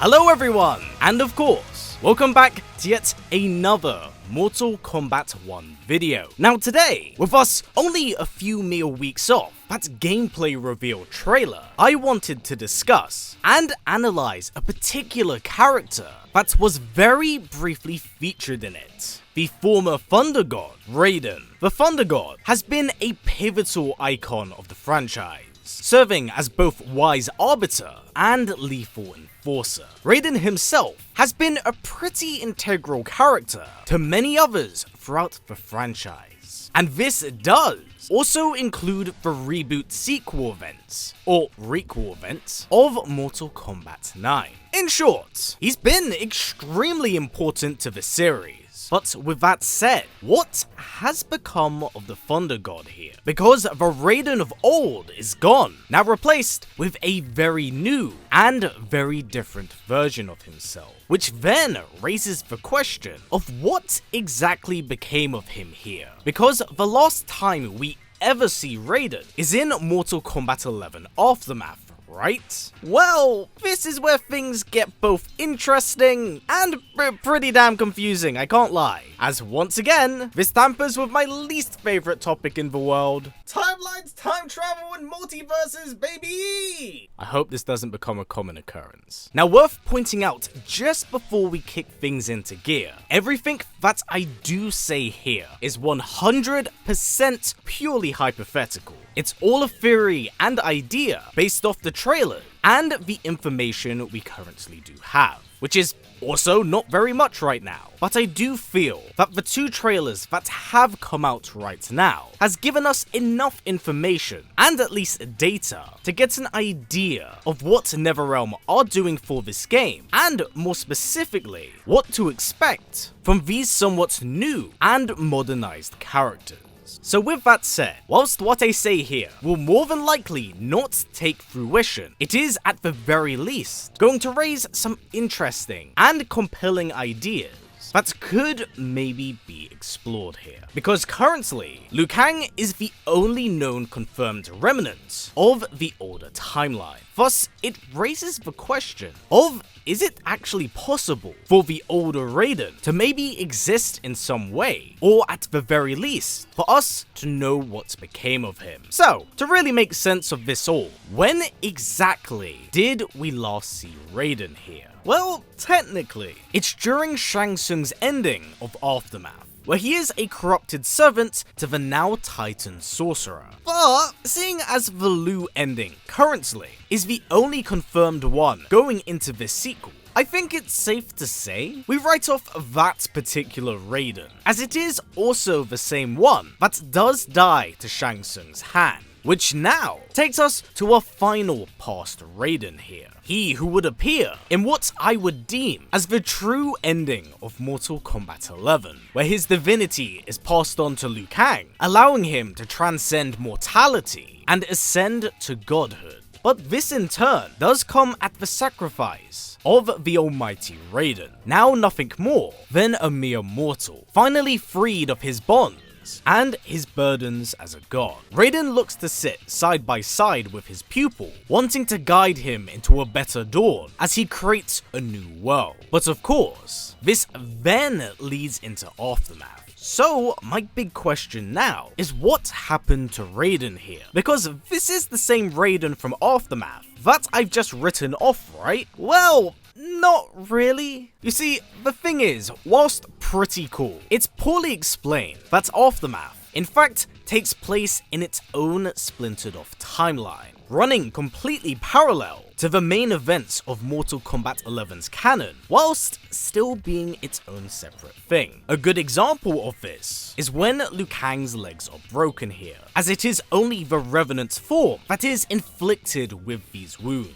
Hello everyone, and of course, welcome back to yet another Mortal Kombat 1 video. Now today, with us only a few mere weeks off that gameplay reveal trailer, I wanted to discuss and analyze a particular character that was very briefly featured in it. The former Thunder God, Raiden. The Thunder God has been a pivotal icon of the franchise, serving as both wise arbiter and lethal enforcer. Raiden himself has been a pretty integral character to many others throughout the franchise. And this does also include the Reboot sequel events, or Requel events, of Mortal Kombat 9. In short, he's been extremely important to the series. But with that said, what has become of the Thunder God here? Because the Raiden of old is gone, now replaced with a very new and very different version of himself. Which then raises the question of what exactly became of him here. Because the last time we ever see Raiden is in Mortal Kombat 11 Aftermath, right? Well, this is where things get both interesting and pretty damn confusing, I can't lie. As once again, this tampers with my least favorite topic in the world. Timelines, time travel, and multiverses, baby! I hope this doesn't become a common occurrence. Now, worth pointing out just before we kick things into gear, everything that I do say here is 100% purely hypothetical. It's all a theory and idea based off the trailer and the information we currently do have, which is also not very much right now. But I do feel that the two trailers that have come out right now has given us enough information and at least data to get an idea of what NetherRealm are doing for this game, and more specifically, what to expect from these somewhat new and modernized characters. So with that said, whilst what I say here will more than likely not take fruition, it is at the very least going to raise some interesting and compelling ideas that could maybe be explored here. Because currently, Liu Kang is the only known confirmed remnant of the older timeline. Thus, it raises the question of, is it actually possible for the older Raiden to maybe exist in some way, or at the very least, for us to know what became of him? So, to really make sense of this all, when exactly did we last see Raiden here? Well, technically, it's during Shang Tsung's ending of Aftermath, where he is a corrupted servant to the now Titan Sorcerer. But, seeing as the Liu ending currently is the only confirmed one going into this sequel, I think it's safe to say we write off that particular Raiden, as it is also the same one that does die to Shang Tsung's hand. Which now takes us to our final past Raiden here. He who would appear in what I would deem as the true ending of Mortal Kombat 11, where his divinity is passed on to Liu Kang, allowing him to transcend mortality and ascend to godhood. But this in turn does come at the sacrifice of the almighty Raiden, now nothing more than a mere mortal, finally freed of his bonds and his burdens as a god. Raiden looks to sit side by side with his pupil, wanting to guide him into a better dawn as he creates a new world. But of course, this then leads into Aftermath. So, my big question now is what happened to Raiden here? Because this is the same Raiden from Aftermath that I've just written off, right? Well, not really. You see, the thing is, whilst pretty cool, it's poorly explained that Aftermath, in fact, takes place in its own splintered off timeline, running completely parallel to the main events of Mortal Kombat 11's canon, whilst still being its own separate thing. A good example of this is when Liu Kang's legs are broken here, as it is only the Revenant's form that is inflicted with these wounds.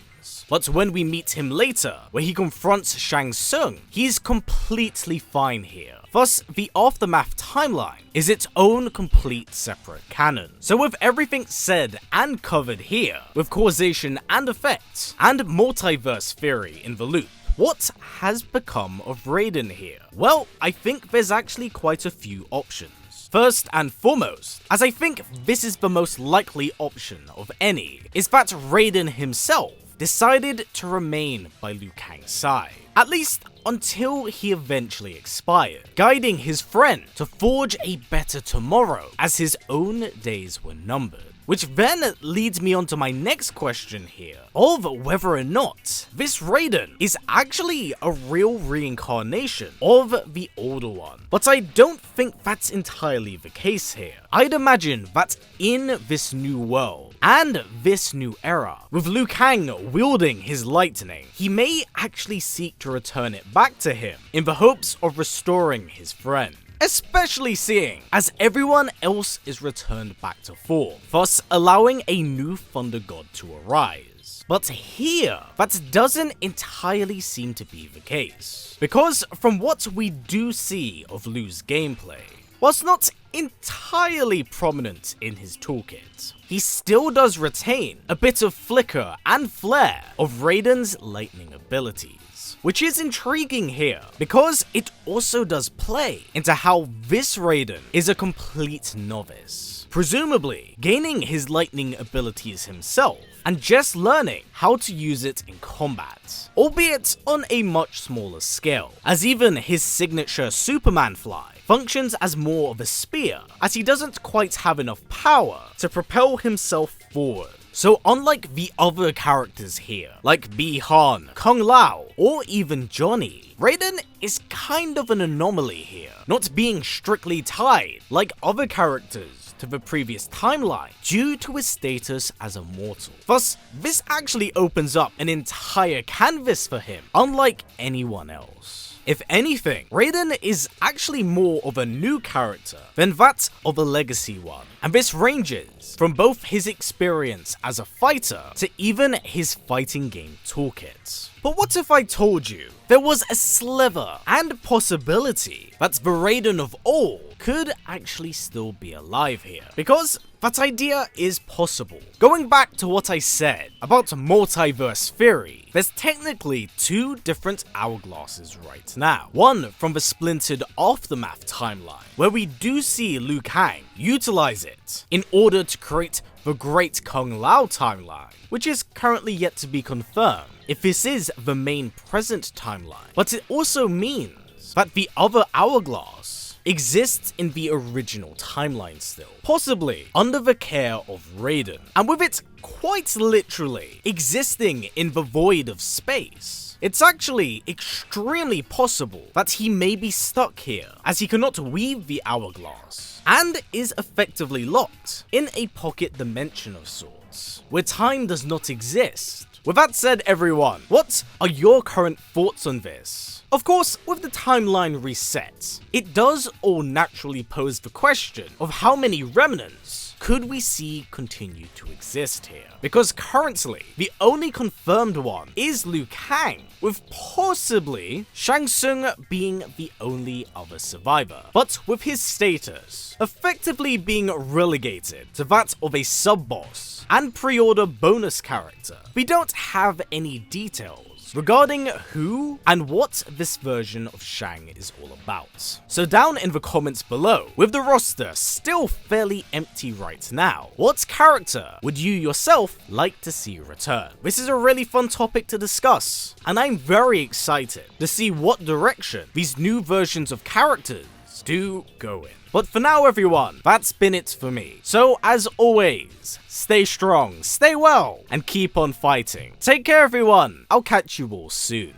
But when we meet him later, where he confronts Shang Tsung, he's completely fine here. Thus, the Aftermath timeline is its own complete separate canon. So with everything said and covered here, with causation and effect, and multiverse theory in the loop, what has become of Raiden here? Well, I think there's actually quite a few options. First and foremost, as I think this is the most likely option of any, is that Raiden himself decided to remain by Liu Kang's side. At least until he eventually expired, guiding his friend to forge a better tomorrow as his own days were numbered. Which then leads me on to my next question here, of whether or not this Raiden is actually a real reincarnation of the older one. But I don't think that's entirely the case here. I'd imagine that in this new world and this new era, with Liu Kang wielding his lightning, he may actually seek to return it back to him in the hopes of restoring his friend. Especially seeing as everyone else is returned back to form, thus allowing a new Thunder God to arise. But here, that doesn't entirely seem to be the case, because from what we do see of Liu's gameplay, whilst not entirely prominent in his toolkit, he still does retain a bit of flicker and flare of Raiden's lightning abilities. Which is intriguing here, because it also does play into how this Raiden is a complete novice, presumably gaining his lightning abilities himself and just learning how to use it in combat, albeit on a much smaller scale, as even his signature Superman fly functions as more of a spear, as he doesn't quite have enough power to propel himself forward. So unlike the other characters here, like Bi-Han, Kung Lao, or even Johnny, Raiden is kind of an anomaly here, not being strictly tied, like other characters, to the previous timeline due to his status as a mortal. Thus, this actually opens up an entire canvas for him, unlike anyone else. If anything, Raiden is actually more of a new character than that of a legacy one, and this ranges from both his experience as a fighter to even his fighting game toolkit. But what if I told you there was a sliver and possibility that the Raiden of old could actually still be alive here? Because that idea is possible. Going back to what I said about multiverse theory, there's technically two different hourglasses right now. One from the splintered Aftermath timeline, where we do see Liu Kang utilize it in order to create the Great Kung Lao timeline, which is currently yet to be confirmed if this is the main present timeline. But it also means that the other hourglass exists in the original timeline still, possibly under the care of Raiden, and with it quite literally existing in the void of space. It's actually extremely possible that he may be stuck here, as he cannot weave the hourglass, and is effectively locked in a pocket dimension of sorts, where time does not exist. With that said, everyone, what are your current thoughts on this? Of course, with the timeline reset, it does all naturally pose the question of how many remnants could we see continue to exist here? Because currently, the only confirmed one is Liu Kang, with possibly Shang Tsung being the only other survivor, but with his status effectively being relegated to that of a sub-boss and pre-order bonus character. We don't have any details regarding who and what this version of Shang is all about. So down in the comments below, with the roster still fairly empty right now, what character would you yourself like to see return? This is a really fun topic to discuss, and I'm very excited to see what direction these new versions of characters do go in. But for now, everyone, that's been it for me. So as always, stay strong, stay well, and keep on fighting. Take care, everyone. I'll catch you all soon.